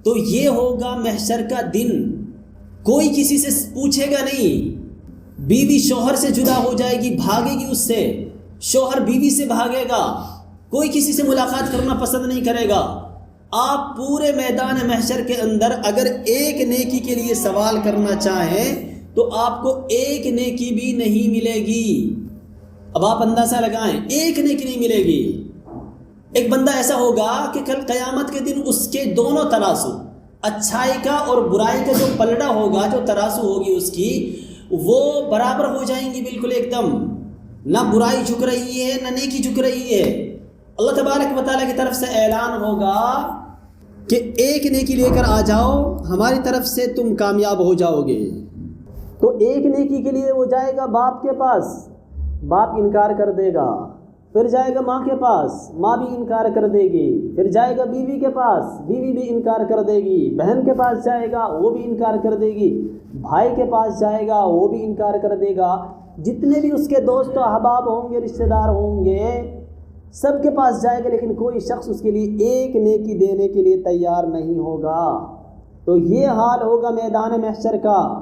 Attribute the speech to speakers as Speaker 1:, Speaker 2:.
Speaker 1: تو یہ ہوگا محشر کا دن، کوئی کسی سے پوچھے گا نہیں، بیوی شوہر سے جدا ہو جائے گی، بھاگے گی اس سے، شوہر بیوی سے بھاگے گا، کوئی کسی سے ملاقات کرنا پسند نہیں کرے گا۔ آپ پورے میدان محشر کے اندر اگر ایک نیکی کے لیے سوال کرنا چاہیں تو آپ کو ایک نیکی بھی نہیں ملے گی۔ اب آپ اندازہ لگائیں، ایک نیکی نہیں ملے گی۔ ایک بندہ ایسا ہوگا کہ کل قیامت کے دن اس کے دونوں ترازو، اچھائی کا اور برائی کا جو پلڑا ہوگا، جو ترازو ہوگی اس کی، وہ برابر ہو جائیں گی بالکل ایک دم، نہ برائی جھک رہی ہے نہ نیکی جھک رہی ہے۔ اللہ تبارک و تعالیٰ کی طرف سے اعلان ہوگا کہ ایک نیکی لے کر آ جاؤ، ہماری طرف سے تم کامیاب ہو جاؤ گے۔ تو ایک نیکی کے لیے وہ جائے گا باپ کے پاس، باپ انکار کر دے گا، پھر جائے گا ماں کے پاس، ماں بھی انکار کر دے گی، پھر جائے گا بیوی کے پاس، بیوی بھی انکار کر دے گی، بہن کے پاس جائے گا، وہ بھی انکار کر دے گی، بھائی کے پاس جائے گا، وہ بھی انکار کر دے گا، جتنے بھی اس کے دوست و احباب ہوں گے، رشتہ دار ہوں گے، سب کے پاس جائے گا، لیکن کوئی شخص اس کے لیے ایک نیکی دینے کے لیے تیار نہیں ہوگا۔ تو یہ حال ہوگا میدان محشر کا۔